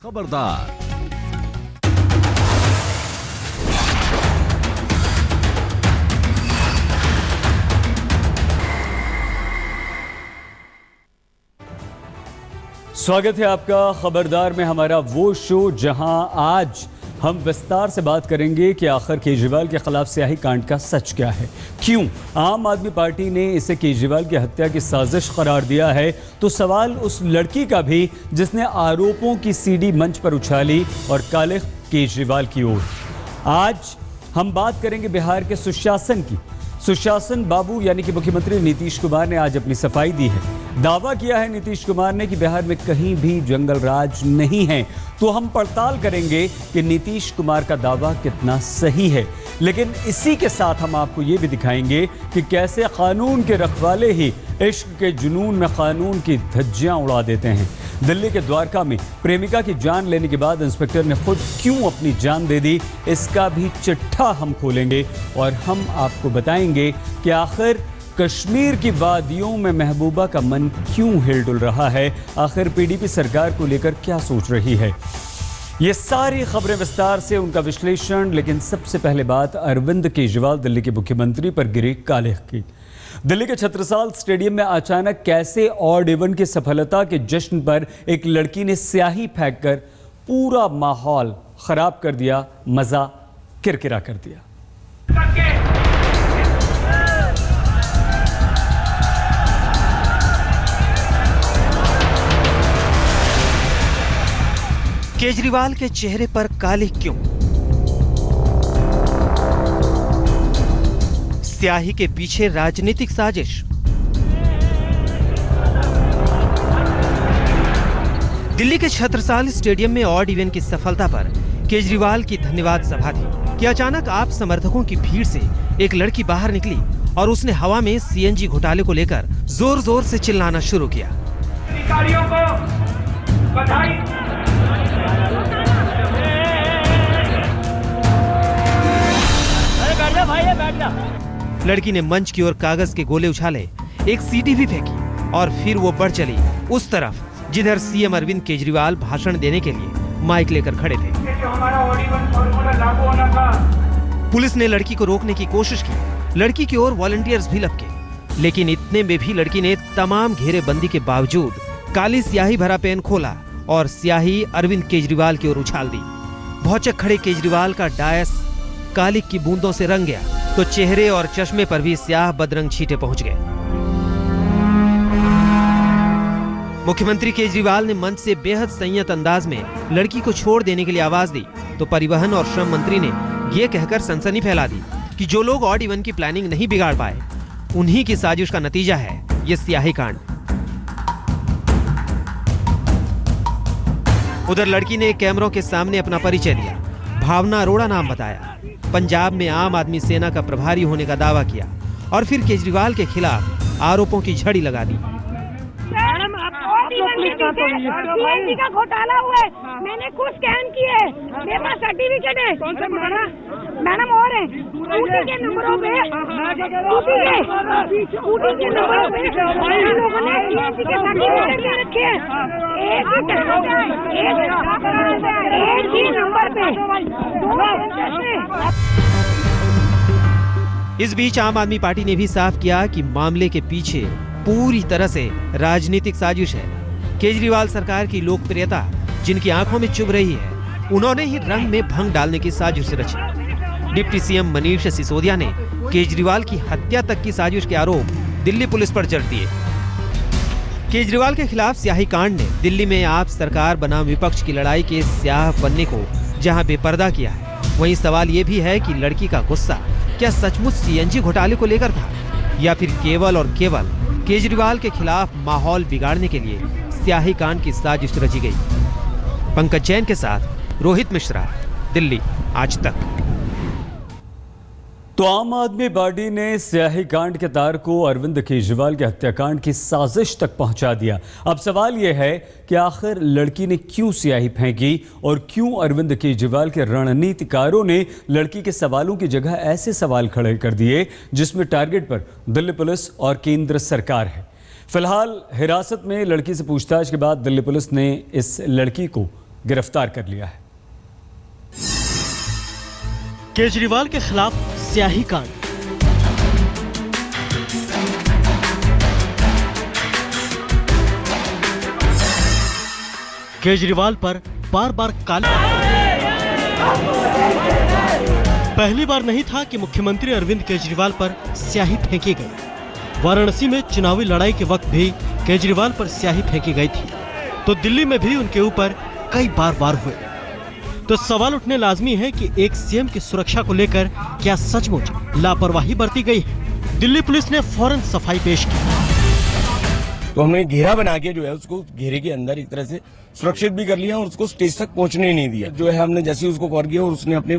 खबरदार। स्वागत है आपका खबरदार में, हमारा वो शो जहां आज हम विस्तार से बात करेंगे कि आखिर केजरीवाल के खिलाफ स्याही कांड का सच क्या है, क्यों आम आदमी पार्टी ने इसे केजरीवाल की हत्या की साजिश करार दिया है। तो सवाल उस लड़की का भी जिसने आरोपों की सीडी मंच पर उछाली और कालिख केजरीवाल की ओर। आज हम बात करेंगे बिहार के सुशासन की। सुशासन बाबू यानी कि मुख्यमंत्री नीतीश कुमार ने आज अपनी सफाई दी है। दावा किया है नीतीश कुमार ने कि बिहार में कहीं भी जंगल राज नहीं है। तो हम पड़ताल करेंगे कि नीतीश कुमार का दावा कितना सही है। लेकिन इसी के साथ हम आपको ये भी दिखाएंगे कि कैसे कानून के रखवाले ही इश्क के जुनून में कानून की धज्जियां उड़ा देते हैं। दिल्ली के द्वारका में प्रेमिका की जान लेने के बाद इंस्पेक्टर ने खुद क्यों अपनी जान दे दी, इसका भी चिट्ठा हम खोलेंगे और हम आपको बताएंगे कि आखिर कश्मीर की वादियों में महबूबा का मन क्यों हिलडुल रहा है, आखिर पीडीपी सरकार को लेकर क्या सोच रही है। ये सारी खबरें विस्तार से, उनका विश्लेषण। लेकिन सबसे पहले बात अरविंद केजरीवाल दिल्ली के मुख्यमंत्री पर गिरी कालिख की। दिल्ली के छत्रसाल स्टेडियम में अचानक कैसे ऑड इवन की सफलता के जश्न पर एक लड़की ने स्याही फेंककर पूरा माहौल खराब कर दिया, मजा किरकिरा कर दिया। केजरीवाल के चेहरे पर कालिख क्यों? स्याही के पीछे राजनीतिक साजिश। दिल्ली के छत्रसाल स्टेडियम में ऑड इवेंट की सफलता पर केजरीवाल की धन्यवाद सभा थी कि अचानक आप समर्थकों की भीड़ से एक लड़की बाहर निकली और उसने हवा में सीएनजी घोटाले को लेकर जोर जोर से चिल्लाना शुरू किया। अधिकारियों को बधाई। लड़की ने मंच की ओर कागज के गोले उछाले, एक सीटी भी फेंकी और फिर वो बढ़ चली उस तरफ जिधर सीएम अरविंद केजरीवाल भाषण देने के लिए माइक लेकर खड़े थे। जो हमारा ऑड इवन फॉर्मूला लागू होना था। पुलिस ने लड़की को रोकने की कोशिश की, लड़की की ओर वॉलंटियर्स भी लपके, लेकिन इतने में भी लड़की ने तमाम घेरेबंदी के बावजूद काली स्याही भरा पेन खोला और स्याही अरविंद केजरीवाल की ओर उछाल दी। भौचक खड़े केजरीवाल का डायस कालिख की बूंदों से रंग गया तो चेहरे और चश्मे पर भी स्याह बदरंग छींटे पहुंच गए। मुख्यमंत्री केजरीवाल ने मंच से बेहद संयत अंदाज में लड़की को छोड़ देने के लिए आवाज दी तो परिवहन और श्रम मंत्री ने यह कहकर सनसनी फैला दी कि जो लोग ऑड इवन की प्लानिंग नहीं बिगाड़ पाए उन्हीं की साजिश का नतीजा है ये स्याही कांड। उधर लड़की ने कैमरों के सामने अपना परिचय दिया, भावना अरोड़ा नाम बताया, पंजाब में आम आदमी सेना का प्रभारी होने का दावा किया और फिर केजरीवाल के खिलाफ आरोपों की झड़ी लगा दी। सीएनजी का घोटाला हुआ है, मैंने कुछ स्कैन किए, मेरे पास सर्टिफिकेट है। मैडम और है स्कूटी के नंबरों पे, स्कूटी के नंबरों पे इन लोगों ने सीएनजी के सर्टिफिकेट भी रखे हैं। एक ही नंबर पे इस बीच आम आदमी पार्टी ने भी साफ किया कि मामले के पीछे पूरी तरह से राजनीतिक साजिश है। केजरीवाल सरकार की लोकप्रियता जिनकी आंखों में चुभ रही है, उन्होंने ही रंग में भंग डालने की साजिश रची। डिप्टी सीएम मनीष सिसोदिया ने केजरीवाल की हत्या तक की साजिश के आरोप दिल्ली पुलिस पर जड़ दिए। केजरीवाल के खिलाफ स्याही कांड ने दिल्ली में आप सरकार बनाम विपक्ष की लड़ाई के स्याह बनने को जहां बेपर्दा किया है, वहीं सवाल ये भी है कि लड़की का गुस्सा क्या सचमुच सीएनजी घोटाले को लेकर था या फिर केवल और केवल केजरीवाल के खिलाफ माहौल बिगाड़ने के लिए स्याही कांड की साजिश रची गई। पंकज जैन के साथ रोहित मिश्रा, दिल्ली आज तक। तो आम आदमी पार्टी ने स्याही कांड के तार को अरविंद केजरीवाल के हत्याकांड की साजिश तक पहुंचा दिया। अब सवाल यह है कि आखिर लड़की ने क्यों स्याही फेंकी और क्यों अरविंद केजरीवाल के रणनीतिकारों ने लड़की के सवालों की जगह ऐसे सवाल खड़े कर दिए जिसमें टारगेट पर दिल्ली पुलिस और केंद्र सरकार है। फिलहाल हिरासत में लड़की से पूछताछ के बाद दिल्ली पुलिस ने इस लड़की को गिरफ्तार कर लिया है। केजरीवाल के खिलाफ स्याही कांड। केजरीवाल पर बार बार काले। पहली बार नहीं था कि मुख्यमंत्री अरविंद केजरीवाल पर स्याही फेंकी गई। वाराणसी में चुनावी लड़ाई के वक्त भी केजरीवाल पर स्याही फेंकी गई थी, तो दिल्ली में भी उनके ऊपर कई बार वार हुए। तो सवाल उठने लाजमी है कि एक सीएम की सुरक्षा को लेकर क्या सचमुच लापरवाही बरती गई है? दिल्ली पुलिस ने फौरन सफाई पेश की। तो हमने घेरा बना के जो है उसको घेरे के अंदर एक तरह से सुरक्षित भी कर लिया और उसको स्टेज तक पहुंचने नहीं दिया। जो है हमने जैसे उसको कवर किया और उसने अपने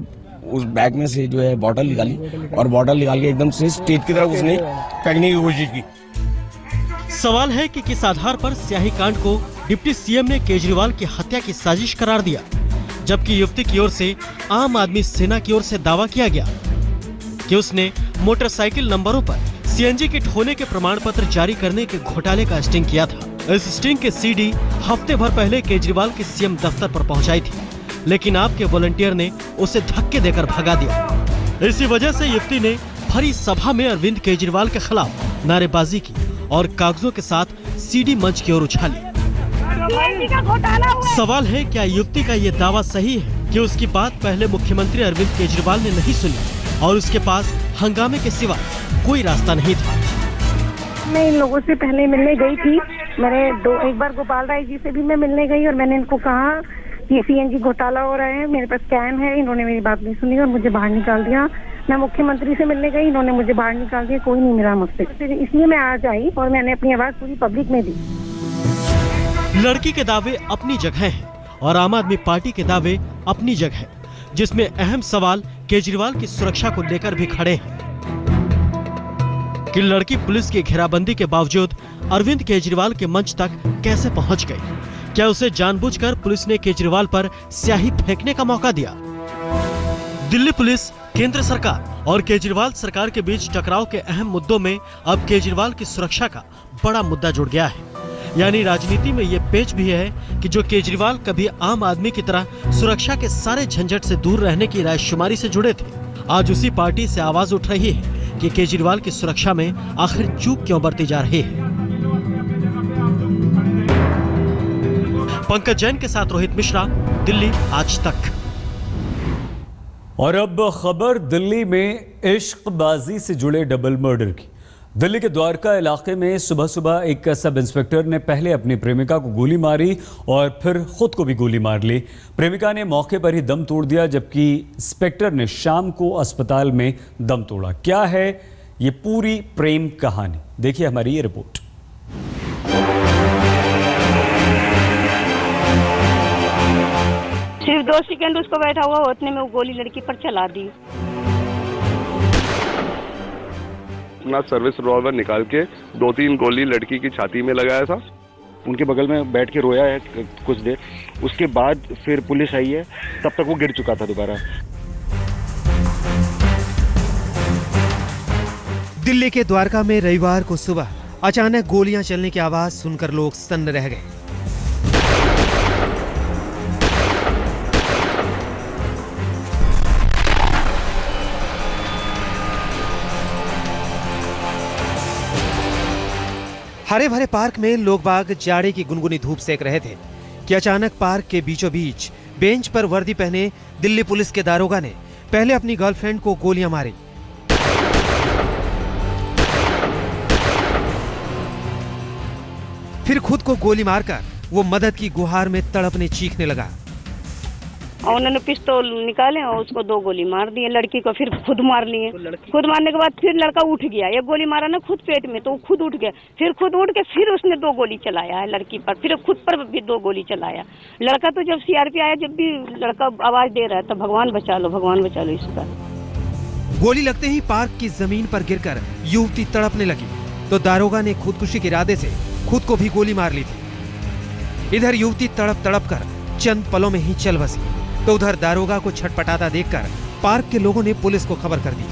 उस बैग में से जो है बॉटल निकाली और बॉटल निकाल के एकदम से स्टेज की तरफ उसने फेंकने की कोशिश की। सवाल है कि किस आधार पर स्याही कांड को डिप्टी सीएम ने केजरीवाल की हत्या की साजिश करार दिया, जबकि युवती की ओर से आम आदमी सेना की ओर से दावा किया गया कि उसने मोटरसाइकिल नंबरों पर सीएनजी किट होने के प्रमाण पत्र जारी करने के घोटाले का स्टिंग किया था। इस स्टिंग के सीडी हफ्ते भर पहले केजरीवाल के सीएम दफ्तर पर पहुंचाई थी, लेकिन आपके वॉलंटियर ने उसे धक्के देकर भगा दिया। इसी वजह से युवती ने भरी सभा में अरविंद केजरीवाल के खिलाफ नारेबाजी की और कागजों के साथ सीडी मंच की ओर उछाली। सवाल है, क्या युवती का ये दावा सही है कि उसकी बात पहले मुख्यमंत्री अरविंद केजरीवाल ने नहीं सुनी और उसके पास हंगामे के सिवा कोई रास्ता नहीं था? मैं इन लोगों से पहले मिलने गई थी। मैंने एक बार गोपाल राय जी से भी मैं मिलने गई और मैंने इनको कहा कि सीएनजी घोटाला हो रहा है, मेरे पास स्कैन है। इन्होंने मेरी बात नहीं सुनी और मुझे बाहर निकाल दिया। मैं मुख्यमंत्री से मिलने गई, इन्होंने मुझे बाहर निकाल दिया, कोई नहीं मिला मुझसे। फिर इसलिए मैं आज आई और मैंने अपनी आवाज पूरी पब्लिक में दी। लड़की के दावे अपनी जगह हैं और आम आदमी पार्टी के दावे अपनी जगह, जिसमें अहम सवाल केजरीवाल की सुरक्षा को लेकर भी खड़े हैं कि लड़की पुलिस की घेराबंदी के बावजूद अरविंद केजरीवाल के मंच तक कैसे पहुंच गई? क्या उसे जानबूझकर पुलिस ने केजरीवाल पर स्याही फेंकने का मौका दिया? दिल्ली पुलिस, केंद्र सरकार और केजरीवाल सरकार के बीच टकराव के अहम मुद्दों में अब केजरीवाल की सुरक्षा का बड़ा मुद्दा जुड़ गया है। यानी राजनीति में ये पेच भी है कि जो केजरीवाल कभी आम आदमी की तरह सुरक्षा के सारे झंझट से दूर रहने की रायशुमारी से जुड़े थे, आज उसी पार्टी से आवाज उठ रही है कि केजरीवाल की सुरक्षा में आखिर चूक क्यों बरती जा रही है। पंकज जैन के साथ रोहित मिश्रा, दिल्ली आज तक। और अब खबर दिल्ली में इश्कबाजी से जुड़े डबल मर्डर की। दिल्ली के द्वारका इलाके में सुबह सुबह एक सब इंस्पेक्टर ने पहले अपनी प्रेमिका को गोली मारी और फिर खुद को भी गोली मार ली। प्रेमिका ने मौके पर ही दम तोड़ दिया, जबकि इंस्पेक्टर ने शाम को अस्पताल में दम तोड़ा। क्या है ये पूरी प्रेम कहानी, देखिए हमारी ये रिपोर्ट। सिर्फ 2 सेकंड उसको बैठा हुआ उतने में वो गोली लड़की पर चला दी। अपना सर्विस रिवॉल्वर निकाल के 2-3 गोली लड़की की छाती में लगाया था। उनके बगल में बैठ के रोया है कुछ देर, उसके बाद फिर पुलिस आई है, तब तक वो गिर चुका था दोबारा। दिल्ली के द्वारका में रविवार को सुबह अचानक गोलियां चलने की आवाज सुनकर लोग सन्न रह गए। हरे भरे पार्क में लोग बाग जाड़े की गुनगुनी धूप सेक रहे थे कि अचानक पार्क के बीचों बीच बेंच पर वर्दी पहने दिल्ली पुलिस के दारोगा ने पहले अपनी गर्लफ्रेंड को गोलियां मारी। फिर खुद को गोली मारकर वो मदद की गुहार में तड़पने चीखने लगा। और उन्होंने पिस्तौल निकाले और उसको 2 गोली मार दिए लड़की को, फिर खुद मार लिए। खुद मारने के बाद फिर लड़का उठ गया, एक गोली मारा ना खुद पेट में तो वो खुद उठ गया, फिर खुद उठ के फिर उसने 2 गोली चलाया है लड़की पर, फिर खुद पर भी 2 गोली चलाया। लड़का तो जब सीआरपी आया, जब भी लड़का आवाज दे रहा है तो भगवान बचा लो, भगवान बचा लो इसका। गोली लगते ही पार्क की जमीन पर गिरकर युवती तड़पने लगी तो दारोगा ने खुदकुशी के इरादे से खुद को भी गोली मार ली थी। इधर युवती तड़प तड़प कर चंद पलों में ही चल बसी तो उधर दारोगा को छटपटाता देखकर पार्क के लोगों ने पुलिस को खबर कर दी।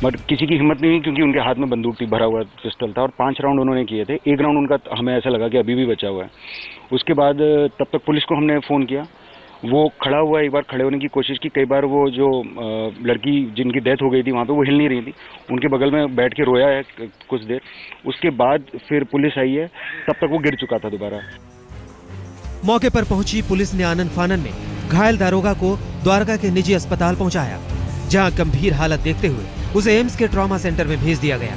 बट किसी की हिम्मत नहीं हुई क्योंकि उनके हाथ में बंदूक थी, भरा हुआ पिस्टल था और 5 राउंड उन्होंने किए थे। एक राउंड उनका हमें ऐसा लगा कि अभी भी बचा हुआ है। उसके बाद तब तक पुलिस को हमने फ़ोन किया, वो खड़ा हुआ, एक बार खड़े होने की कोशिश की, कई बार वो जो लड़की जिनकी डेथ हो गई थी वहाँ पे वो हिल नहीं रही थी, उनके बगल में बैठ के रोया है कुछ देर। उसके बाद फिर पुलिस आई है, तब तक वो गिर चुका था दोबारा। मौके पर पहुंची पुलिस ने आनन फानन में घायल दारोगा को द्वारका के निजी अस्पताल पहुंचाया, जहां गंभीर हालत देखते हुए उसे एम्स के ट्रॉमा सेंटर में भेज दिया गया।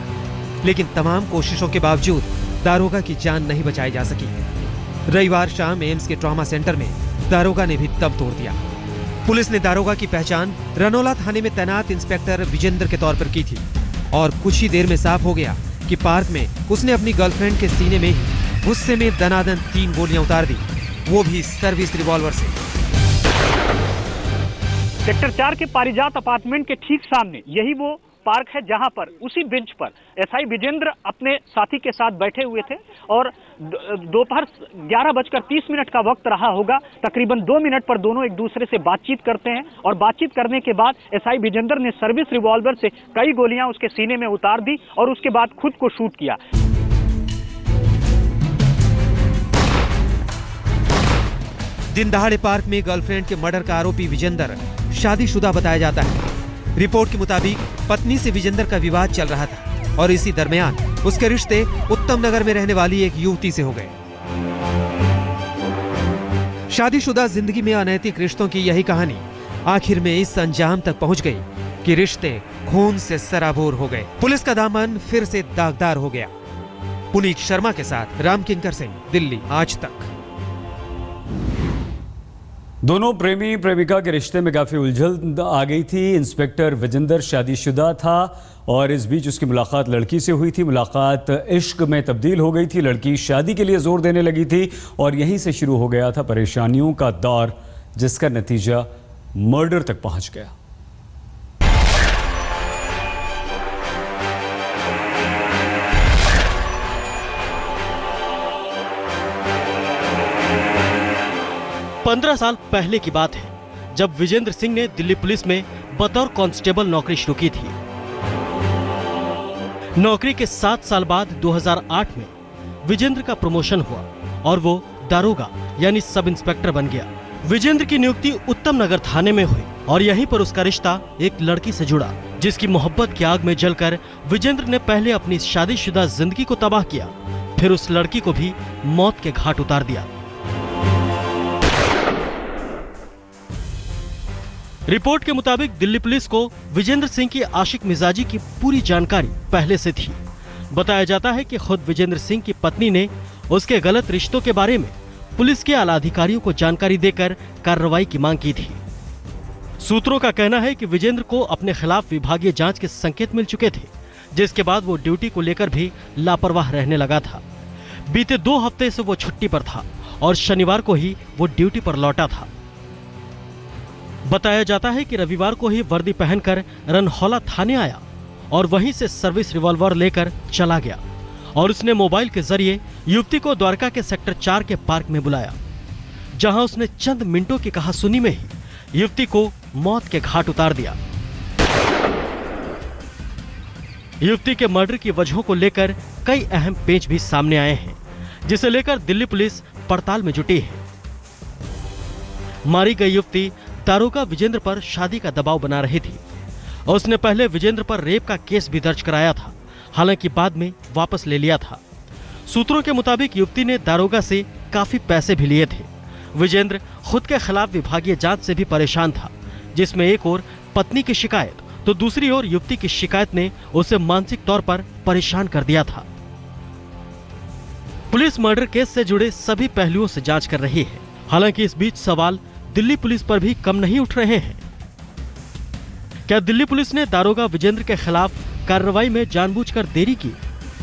लेकिन तमाम कोशिशों के बावजूद दारोगा की जान नहीं बचाई जा सकी। रविवार शाम एम्स के ट्रॉमा सेंटर में दारोगा ने भी दम तोड़ दिया। पुलिस ने दारोगा की पहचान रनौला थाने में तैनात इंस्पेक्टर विजेंद्र के तौर पर की थी और कुछ ही देर में साफ हो गया कि पार्क में उसने अपनी गर्लफ्रेंड के सीने में ही गुस्से में दनादन 3 गोलियां उतार दी, वो भी सर्विस रिवॉल्वर से। सेक्टर 4 के पारिजात अपार्टमेंट के ठीक सामने यही वो पार्क है जहां पर उसी बेंच पर एसआई विजेंद्र अपने साथी के साथ बैठे हुए थे और दोपहर 11:30 का वक्त रहा होगा। तकरीबन 2 मिनट पर दोनों एक दूसरे से बातचीत करते हैं और बातचीत करने के बाद एसआई विजेंद्र ने सर्विस रिवॉल्वर से कई गोलियां उसके सीने में उतार दी और उसके बाद खुद को शूट किया। दिन दहाड़े पार्क में गर्लफ्रेंड के मर्डर का आरोपी विजेंद्र शादीशुदा बताया जाता है। रिपोर्ट के मुताबिक पत्नी से विजेंद्र का विवाद चल रहा था और इसी दरमियान उसके रिश्ते उत्तम नगर में रहने वाली एक युवती से हो गए। शादीशुदा जिंदगी में अनैतिक रिश्तों की यही कहानी आखिर में इस अंजाम तक पहुंच गई कि रिश्ते खून से सराबोर हो गए। पुलिस का दामन फिर से दागदार हो गया। पुनीत शर्मा के साथ रामकिंकर सिंह, दिल्ली आज तक। दोनों प्रेमी प्रेमिका के रिश्ते में काफ़ी उलझन आ गई थी। इंस्पेक्टर विजेंद्र शादीशुदा था और इस बीच उसकी मुलाकात लड़की से हुई थी। मुलाकात इश्क में तब्दील हो गई थी। लड़की शादी के लिए जोर देने लगी थी और यहीं से शुरू हो गया था परेशानियों का दौर, जिसका नतीजा मर्डर तक पहुंच गया। पंद्रह साल पहले की बात है जब विजेंद्र सिंह ने दिल्ली पुलिस में बतौर कांस्टेबल नौकरी शुरू की थी। नौकरी के 7 साल बाद 2008 में विजेंद्र का प्रमोशन हुआ और वो दारोगा यानी सब इंस्पेक्टर बन गया। विजेंद्र की नियुक्ति उत्तम नगर थाने में हुई और यहीं पर उसका रिश्ता एक लड़की से जुड़ा, जिसकी मोहब्बत की आग में जलकर विजेंद्र ने पहले अपनी शादीशुदा जिंदगी को तबाह किया, फिर उस लड़की को भी मौत के घाट उतार दिया। रिपोर्ट के मुताबिक दिल्ली पुलिस को विजेंद्र सिंह की आशिक मिजाजी की पूरी जानकारी पहले से थी। बताया जाता है कि खुद विजेंद्र सिंह की पत्नी ने उसके गलत रिश्तों के बारे में पुलिस के आला अधिकारियों को जानकारी देकर कार्रवाई की मांग की थी। सूत्रों का कहना है कि विजेंद्र को अपने खिलाफ विभागीय जांच के संकेत मिल चुके थे, जिसके बाद वो ड्यूटी को लेकर भी लापरवाह रहने लगा था। बीते 2 हफ्ते से वो छुट्टी पर था और शनिवार को ही वो ड्यूटी पर लौटा था। बताया जाता है कि रविवार को ही वर्दी पहनकर रनहौला थाने आया और वहीं से सर्विस रिवॉल्वर लेकर चला गया और उसने मोबाइल के जरिए युवती को द्वारका के सेक्टर 4 के पार्क में बुलाया, जहां उसने चंद मिनटों की कहासुनी में ही युवती को मौत के घाट उतार दिया। युवती के मर्डर की वजहों को लेकर कई अहम पेच भी सामने आए हैं, जिसे लेकर दिल्ली पुलिस पड़ताल में जुटी है। मारी गई युवती दारोगा विजेंद्र पर शादी का दबाव बना रही थी। उसने पहले विजेंद्र पर रेप का केस भी दर्ज कराया था, हालांकि बाद में वापस ले लिया था। सूत्रों के मुताबिक युवती ने दारोगा से काफी पैसे भी लिए थे। विजेंद्र खुद के खिलाफ विभागीय जांच से भी परेशान था, जिसमें एक ओर पत्नी की शिकायत तो दूसरी ओर युवती की शिकायत ने उसे मानसिक तौर पर परेशान कर दिया था। पुलिस मर्डर केस से जुड़े सभी पहलुओं से जांच कर रही है। हालांकि इस बीच सवाल दिल्ली पुलिस पर भी कम नहीं उठ रहे हैं। क्या दिल्ली पुलिस ने दारोगा विजेंद्र के खिलाफ कार्रवाई में जानबूझकर देरी की,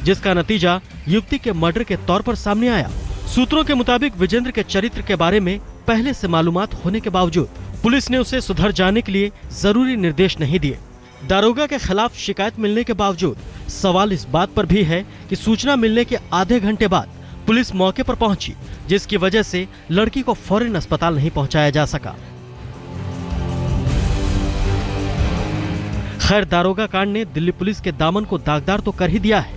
जिसका नतीजा युवती के मर्डर के तौर पर सामने आया? सूत्रों के मुताबिक विजेंद्र के चरित्र के बारे में पहले से मालूमात होने के बावजूद पुलिस ने उसे सुधर जाने के लिए जरूरी निर्देश नहीं दिए। दारोगा के खिलाफ शिकायत मिलने के बावजूद सवाल इस बात पर भी है कि सूचना मिलने के आधे घंटे बाद पुलिस मौके पर पहुंची, जिसकी वजह से लड़की को फौरन अस्पताल नहीं पहुंचाया जा सका। खैर दारोगा कांड ने दिल्ली पुलिस के दामन को दागदार तो कर ही दिया है,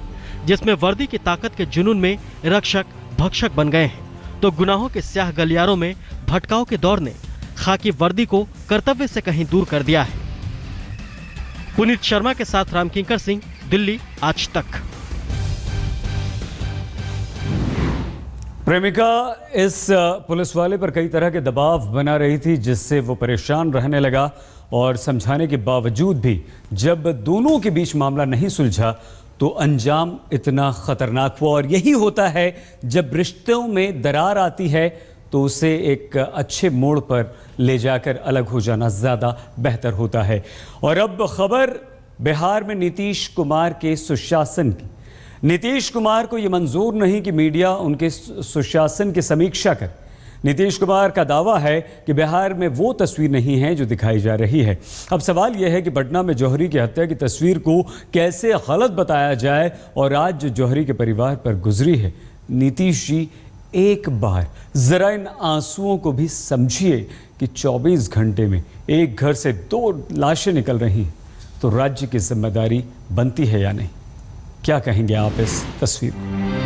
जिसमें वर्दी की ताकत के जुनून में रक्षक भक्षक बन गए हैं, तो गुनाहों के स्याह गलियारों में भटकाव के दौर ने खाकी वर्दी को कर्तव्य से कहीं दूर कर दिया है। पुनीत शर्मा के साथ रामकिंकर सिंह, दिल्ली, आज तक। प्रेमिका इस पुलिस वाले पर कई तरह के दबाव बना रही थी, जिससे वो परेशान रहने लगा और समझाने के बावजूद भी जब दोनों के बीच मामला नहीं सुलझा तो अंजाम इतना खतरनाक हुआ। और यही होता है जब रिश्तों में दरार आती है तो उसे एक अच्छे मोड़ पर ले जाकर अलग हो जाना ज़्यादा बेहतर होता है। और अब खबर बिहार में नीतीश कुमार के सुशासन की। नीतीश कुमार को यह मंजूर नहीं कि मीडिया उनके सुशासन की समीक्षा करे। नीतीश कुमार का दावा है कि बिहार में वो तस्वीर नहीं है जो दिखाई जा रही है। अब सवाल यह है कि पटना में जौहरी की हत्या की तस्वीर को कैसे गलत बताया जाए। और आज जो जौहरी के परिवार पर गुजरी है, नीतीश जी एक बार जरा इन आंसुओं को भी समझिए कि 24 घंटे में एक घर से 2 लाशें निकल रही हैं, तो राज्य की जिम्मेदारी बनती है या नहीं? क्या कहेंगे आप इस तस्वीर को?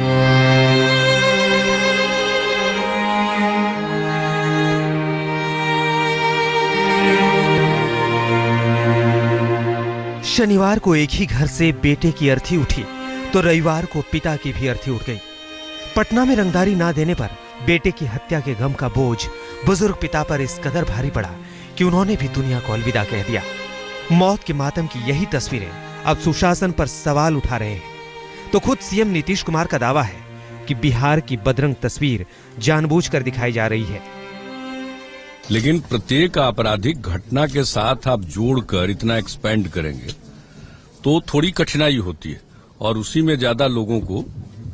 शनिवार को एक ही घर से बेटे की अर्थी उठी तो रविवार को पिता की भी अर्थी उठ गई। पटना में रंगदारी ना देने पर बेटे की हत्या के गम का बोझ बुजुर्ग पिता पर इस कदर भारी पड़ा कि उन्होंने भी दुनिया को अलविदा कह दिया। मौत के मातम की यही तस्वीरें अब सुशासन पर सवाल उठा रहे हैं। तो खुद सीएम नीतीश कुमार का दावा है कि बिहार की बदरंग तस्वीर जानबूझकर दिखाई जा रही है। लेकिन प्रत्येक आपराधिक घटना के साथ आप जोड़कर इतना एक्सपेंड करेंगे तो थोड़ी कठिनाई होती है और उसी में ज्यादा लोगों को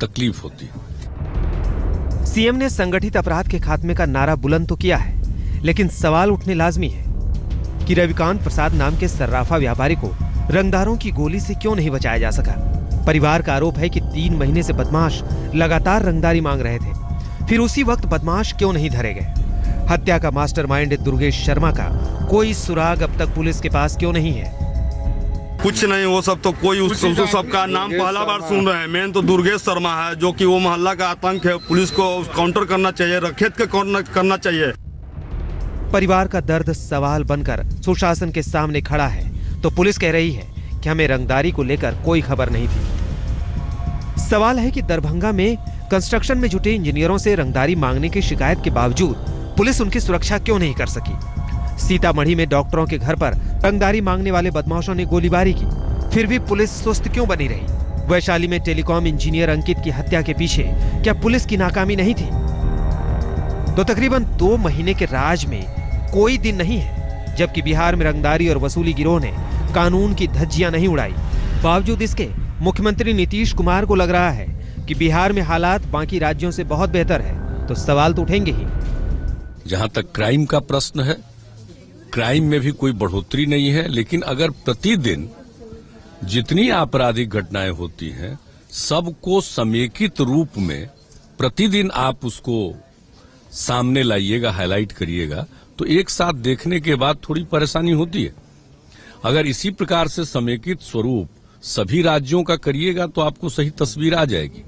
तकलीफ होती है। सीएम ने संगठित अपराध के खात्मे का नारा बुलंद तो किया है, लेकिन सवाल उठने लाजमी है कि रविकांत प्रसाद नाम के सर्राफा व्यापारी को रंगदारों की गोली से क्यों नहीं बचाया जा सका। परिवार का आरोप है कि 3 महीने से बदमाश लगातार रंगदारी मांग रहे थे, फिर उसी वक्त बदमाश क्यों नहीं धरे गए। हत्या का मास्टरमाइंड दुर्गेश शर्मा का कोई सुराग अब तक पुलिस के पास क्यों नहीं है? कुछ नहीं, वो सब तो कोई सबका नाम पहला बार सुन रहे हैं। मेन तो दुर्गेश शर्मा है, जो कि वो मोहल्ला का आतंक है। पुलिस को काउंटर करना चाहिए, रखेत के करना चाहिए। परिवार का दर्द सवाल बनकर सुशासन के सामने खड़ा है तो पुलिस कह रही है कि हमें रंगदारी को लेकर कोई खबर नहीं थी। सवाल है कि दरभंगा में कंस्ट्रक्शन में जुटे इंजीनियरों से रंगदारी मांगने की शिकायत के बावजूद पुलिस उनकी सुरक्षा क्यों नहीं कर सकी। सीतामढ़ी में डॉक्टरों के घर पर रंगदारी मांगने वाले बदमाशों ने गोलीबारी की, फिर भी पुलिस सुस्त क्यों बनी रही। वैशाली में टेलीकॉम इंजीनियर अंकित की हत्या के पीछे क्या पुलिस की नाकामी नहीं थी? तो तकरीबन 2 महीने के राज में कोई दिन नहीं है जबकि बिहार में रंगदारी और वसूली गिरोह ने कानून की धज्जियां नहीं उड़ाई। बावजूद इसके मुख्यमंत्री नीतीश कुमार को लग रहा है कि बिहार में हालात बाकी राज्यों से बहुत बेहतर है, तो सवाल तो उठेंगे ही। जहां तक क्राइम का प्रश्न है, क्राइम में भी कोई बढ़ोतरी नहीं है, लेकिन अगर प्रतिदिन जितनी आपराधिक घटनाएं होती हैं सबको समेकित रूप में प्रतिदिन आप उसको सामने लाइएगा, हाईलाइट करिएगा, तो एक साथ देखने के बाद थोड़ी परेशानी होती है। अगर इसी प्रकार से समेकित स्वरूप सभी राज्यों का करिएगा तो आपको सही तस्वीर आ जाएगी।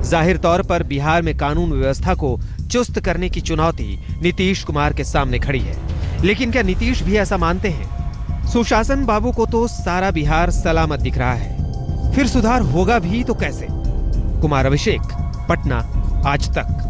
जाहिर तौर पर बिहार में कानून व्यवस्था को चुस्त करने की चुनौती नीतीश कुमार के सामने खड़ी है, लेकिन क्या नीतीश भी ऐसा मानते हैं? सुशासन बाबू को तो सारा बिहार सलामत दिख रहा है, फिर सुधार होगा भी तो कैसे? कुमार अभिषेक, पटना, आज तक।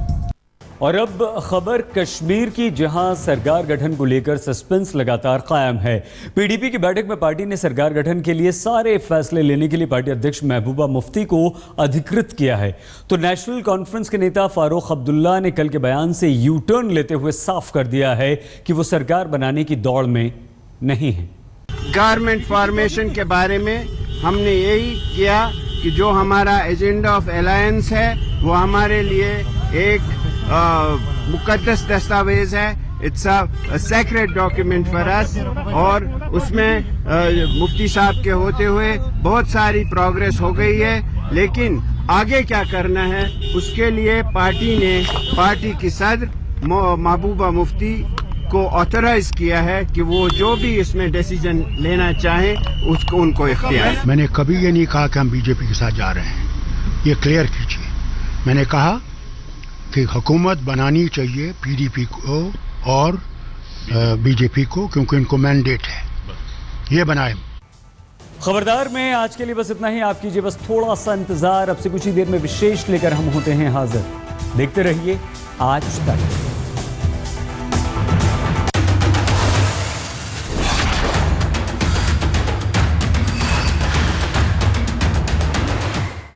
और अब खबर कश्मीर की, जहां सरकार गठन को लेकर सस्पेंस लगातार कायम है। पीडीपी की बैठक में पार्टी ने सरकार गठन के लिए सारे फैसले लेने के लिए पार्टी अध्यक्ष महबूबा मुफ्ती को अधिकृत किया है। तो नेशनल कॉन्फ्रेंस के नेता फारूक अब्दुल्ला ने कल के बयान से यू टर्न लेते हुए साफ कर दिया है कि वो सरकार बनाने की दौड़ में नहीं है। गवर्नमेंट फॉर्मेशन के बारे में हमने यही किया कि जो हमारा एजेंडा ऑफ अलायंस है वो हमारे लिए एक मुकद्दस दस्तावेज है। It's a sacred document for us. और उसमें मुफ्ती साहब के होते हुए बहुत सारी प्रोग्रेस हो गई है, लेकिन आगे क्या करना है उसके लिए पार्टी ने पार्टी की सदर महबूबा मुफ्ती को ऑथराइज किया है कि वो जो भी इसमें डिसीजन लेना चाहे उसको उनको इख्तियार है। मैंने कभी ये नहीं कहा कि हम बीजेपी के साथ जा रहे हैं, ये क्लियर कीजिए। मैंने कहा कि हुकूमत बनानी चाहिए पीडीपी को और बीजेपी को, क्योंकि इनको मैंडेट है, ये बनाए। खबरदार में आज के लिए बस इतना ही। आप कीजिए बस थोड़ा सा इंतजार, अब से कुछ ही देर में विशेष लेकर हम होते हैं हाजिर। देखते रहिए आज तक।